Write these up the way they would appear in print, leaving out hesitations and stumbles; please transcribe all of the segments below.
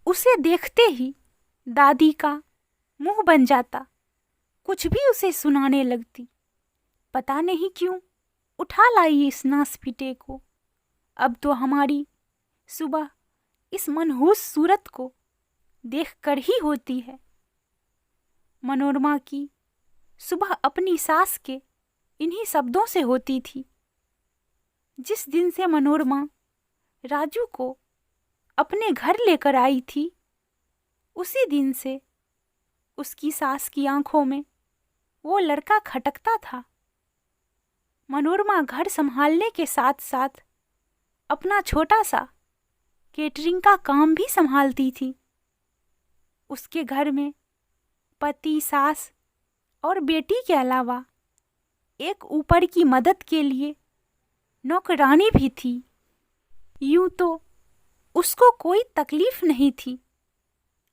उसे देखते ही दादी का मुंह बन जाता, कुछ भी उसे सुनाने लगती। पता नहीं क्यों उठा लाई इस नासपीटे को। अब तो हमारी सुबह इस मनहूस सूरत को देखकर ही होती है। मनोरमा की सुबह अपनी सास के इन्हीं शब्दों से होती थी। जिस दिन से मनोरमा राजू को अपने घर लेकर आई थी, उसी दिन से उसकी सास की आंखों में वो लड़का खटकता था। मनोरमा घर संभालने के साथ साथ अपना छोटा सा केटरिंग का काम भी संभालती थी। उसके घर में पति, सास और बेटी के अलावा एक ऊपर की मदद के लिए नौकरानी भी थी। यूं तो उसको कोई तकलीफ नहीं थी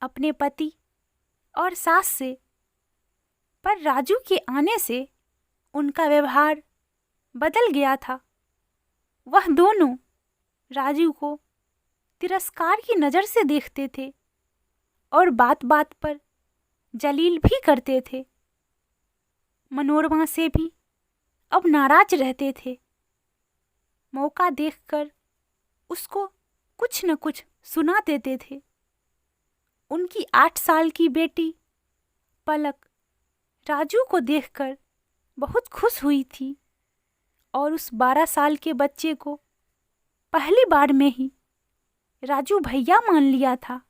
अपने पति और सास से, पर राजू के आने से उनका व्यवहार बदल गया था। वह दोनों राजू को तिरस्कार की नज़र से देखते थे और बात बात पर जलील भी करते थे। मनोरमा से भी अब नाराज रहते थे। मौका देखकर उसको कुछ न कुछ सुना देते थे। उनकी 8 साल की बेटी पलक राजू को देखकर बहुत खुश हुई थी और उस 12 साल के बच्चे को पहली बार में ही राजू भैया मान लिया था।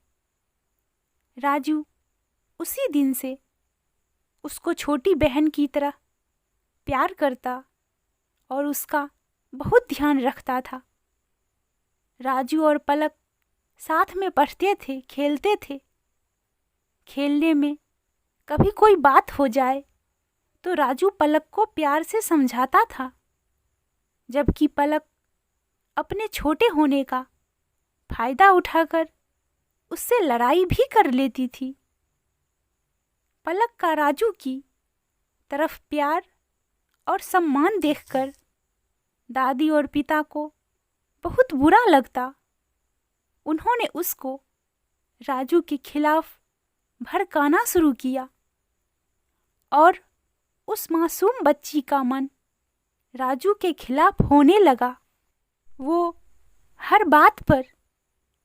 राजू उसी दिन से उसको छोटी बहन की तरह प्यार करता और उसका बहुत ध्यान रखता था। राजू और पलक साथ में पढ़ते थे, खेलते थे। खेलने में कभी कोई बात हो जाए तो राजू पलक को प्यार से समझाता था, जबकि पलक अपने छोटे होने का फायदा उठाकर उससे लड़ाई भी कर लेती थी। पलक का राजू की तरफ प्यार और सम्मान देखकर दादी और पिता को बहुत बुरा लगता। उन्होंने उसको राजू के खिलाफ भड़काना शुरू किया और उस मासूम बच्ची का मन राजू के खिलाफ होने लगा। वो हर बात पर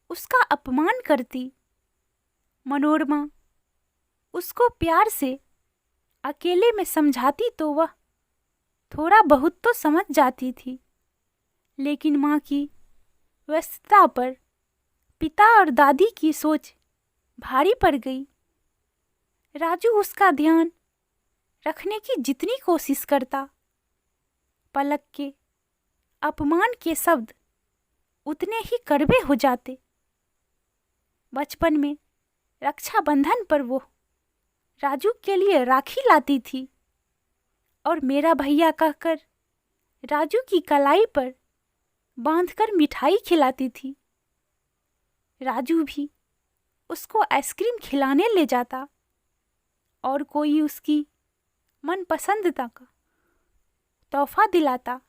उसका अपमान करती। मनोरमा उसको प्यार से अकेले में समझाती तो वह थोड़ा बहुत तो समझ जाती थी, लेकिन माँ की व्यस्तता पर पिता और दादी की सोच भारी पड़ गई। राजू उसका ध्यान रखने की जितनी कोशिश करता, पलक के अपमान के शब्द उतने ही कड़वे हो जाते। बचपन में रक्षाबंधन पर वो राजू के लिए राखी लाती थी और मेरा भैया कहकर राजू की कलाई पर बांधकर मिठाई खिलाती थी। राजू भी उसको आइसक्रीम खिलाने ले जाता और कोई उसकी मनपसंदता का तोहफा दिलाता।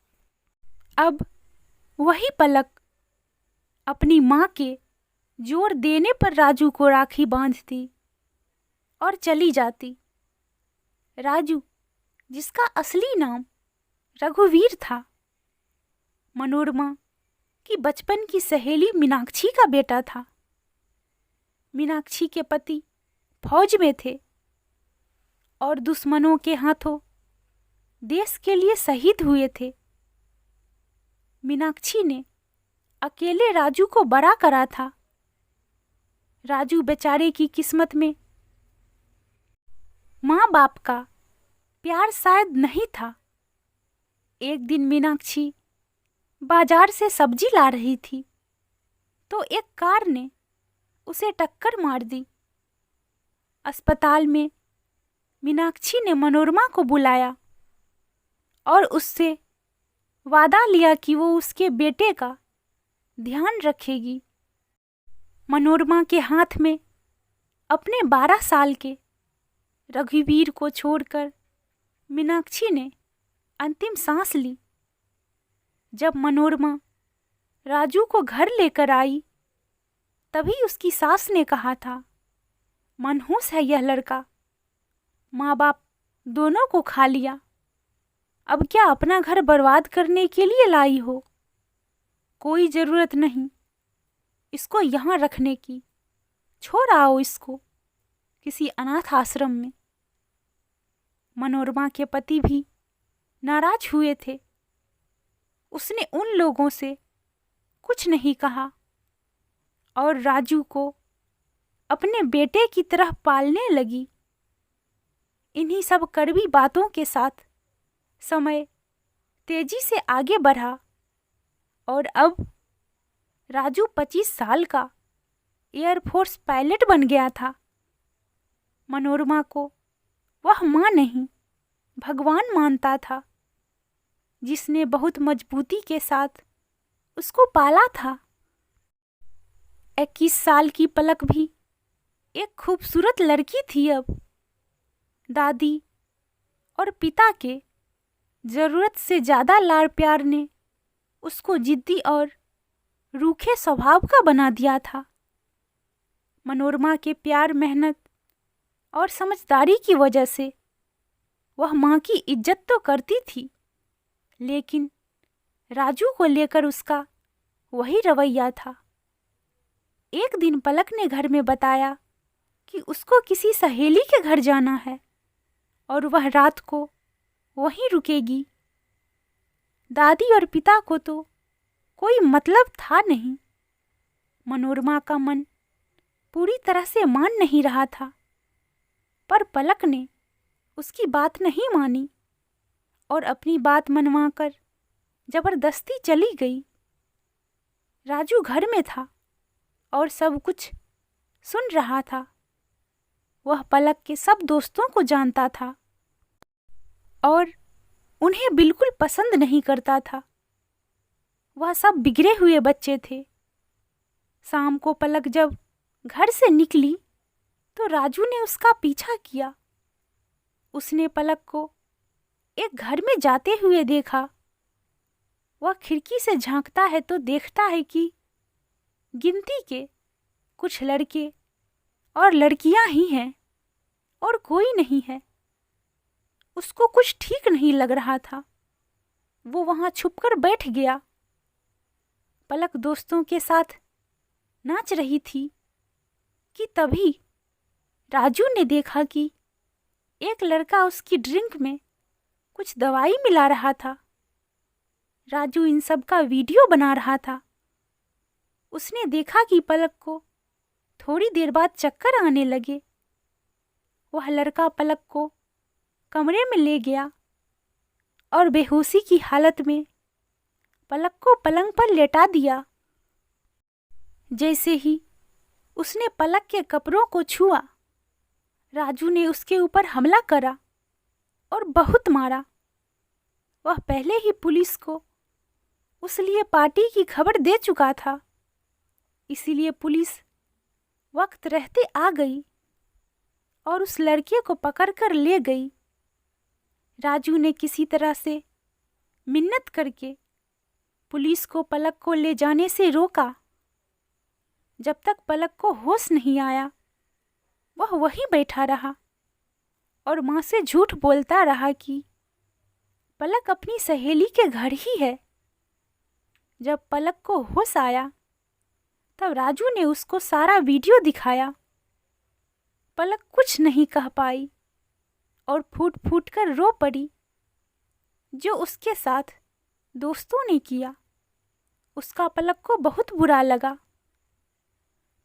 अब वही पलक अपनी माँ के जोर देने पर राजू को राखी बांधती और चली जाती। राजू, जिसका असली नाम रघुवीर था, मनोरमा की बचपन की सहेली मीनाक्षी का बेटा था। मीनाक्षी के पति फौज में थे और दुश्मनों के हाथों देश के लिए शहीद हुए थे। मीनाक्षी ने अकेले राजू को बड़ा करा था। राजू बेचारे की किस्मत में माँ बाप का प्यार शायद नहीं था। एक दिन मीनाक्षी बाजार से सब्जी ला रही थी तो एक कार ने उसे टक्कर मार दी। अस्पताल में मीनाक्षी ने मनोरमा को बुलाया और उससे वादा लिया कि वो उसके बेटे का ध्यान रखेगी। मनोरमा के हाथ में अपने 12 साल के रघुवीर को छोड़कर मीनाक्षी ने अंतिम सांस ली। जब मनोरमा राजू को घर लेकर आई तभी उसकी सास ने कहा था, मनहूस है यह लड़का, माँ बाप दोनों को खा लिया, अब क्या अपना घर बर्बाद करने के लिए लाई हो? कोई जरूरत नहीं इसको यहाँ रखने की, छोड़ आओ इसको किसी अनाथ आश्रम में। मनोरमा के पति भी नाराज हुए थे। उसने उन लोगों से कुछ नहीं कहा और राजू को अपने बेटे की तरह पालने लगी। इन्हीं सब कड़वी बातों के साथ समय तेजी से आगे बढ़ा और अब राजू 25 साल का एयरफोर्स पायलट बन गया था। मनोरमा को वह माँ नहीं, भगवान मानता था, जिसने बहुत मजबूती के साथ उसको पाला था। 21 साल की पलक भी एक खूबसूरत लड़की थी। अब दादी और पिता के जरूरत से ज्यादा लाड़ प्यार ने उसको जिद्दी और रूखे स्वभाव का बना दिया था। मनोरमा के प्यार, मेहनत और समझदारी की वजह से वह माँ की इज्जत तो करती थी, लेकिन राजू को लेकर उसका वही रवैया था। एक दिन पलक ने घर में बताया कि उसको किसी सहेली के घर जाना है और वह रात को वहीं रुकेगी। दादी और पिता को तो कोई मतलब था नहीं। मनोरमा का मन पूरी तरह से मान नहीं रहा था, पर पलक ने उसकी बात नहीं मानी और अपनी बात मनवाकर जबरदस्ती चली गई। राजू घर में था और सब कुछ सुन रहा था। वह पलक के सब दोस्तों को जानता था और उन्हें बिल्कुल पसंद नहीं करता था। वह सब बिगड़े हुए बच्चे थे। शाम को पलक जब घर से निकली तो राजू ने उसका पीछा किया। उसने पलक को एक घर में जाते हुए देखा। वह खिड़की से झांकता है तो देखता है कि गिनती के कुछ लड़के और लड़कियां ही हैं और कोई नहीं है। उसको कुछ ठीक नहीं लग रहा था। वो वहां छुपकर बैठ गया। पलक दोस्तों के साथ नाच रही थी कि तभी राजू ने देखा कि एक लड़का उसकी ड्रिंक में कुछ दवाई मिला रहा था। राजू इन सब का वीडियो बना रहा था। उसने देखा कि पलक को थोड़ी देर बाद चक्कर आने लगे। वह लड़का पलक को कमरे में ले गया और बेहोशी की हालत में पलक को पलंग पर लेटा दिया। जैसे ही उसने पलक के कपड़ों को छुआ, राजू ने उसके ऊपर हमला करा और बहुत मारा। वह पहले ही पुलिस को उस लिए पार्टी की खबर दे चुका था, इसीलिए पुलिस वक्त रहते आ गई और उस लड़के को पकड़कर ले गई। राजू ने किसी तरह से मिन्नत करके पुलिस को पलक को ले जाने से रोका। जब तक पलक को होश नहीं आया, वह वहीं बैठा रहा और माँ से झूठ बोलता रहा कि पलक अपनी सहेली के घर ही है। जब पलक को होश आया, तब राजू ने उसको सारा वीडियो दिखाया। पलक कुछ नहीं कह पाई और फूट फूट कर रो पड़ी। जो उसके साथ दोस्तों ने किया, उसका पलक को बहुत बुरा लगा,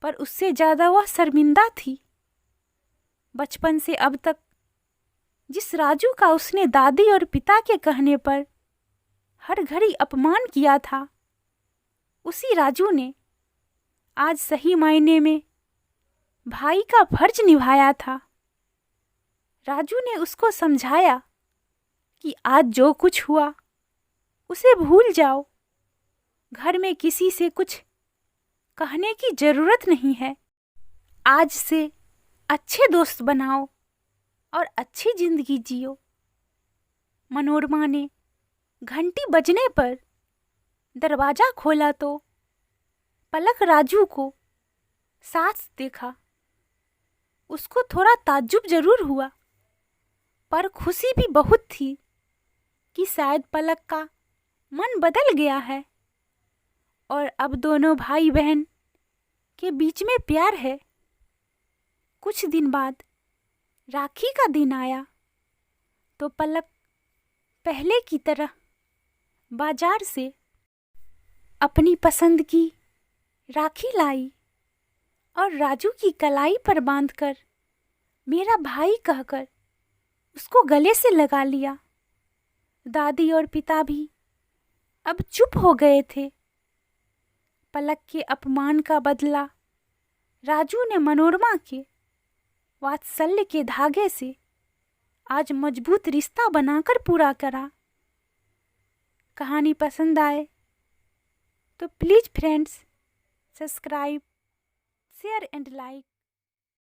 पर उससे ज्यादा वह शर्मिंदा थी। बचपन से अब तक जिस राजू का उसने दादी और पिता के कहने पर हर घड़ी अपमान किया था, उसी राजू ने आज सही मायने में भाई का फर्ज निभाया था। राजू ने उसको समझाया कि आज जो कुछ हुआ उसे भूल जाओ। घर में किसी से कुछ कहने की जरूरत नहीं है। आज से अच्छे दोस्त बनाओ और अच्छी जिंदगी जियो। मनोरमा ने घंटी बजने पर दरवाजा खोला तो पलक राजू को साथ देखा। उसको थोड़ा ताज्जुब जरूर हुआ, पर खुशी भी बहुत थी कि शायद पलक का मन बदल गया है और अब दोनों भाई बहन के बीच में प्यार है। कुछ दिन बाद राखी का दिन आया तो पलक पहले की तरह बाजार से अपनी पसंद की राखी लाई और राजू की कलाई पर बांधकर मेरा भाई कहकर उसको गले से लगा लिया। दादी और पिता भी अब चुप हो गए थे। पलक के अपमान का बदला राजू ने मनोरमा के वात्सल्य के धागे से आज मजबूत रिश्ता बनाकर पूरा करा। कहानी पसंद आए तो please friends subscribe, share and like.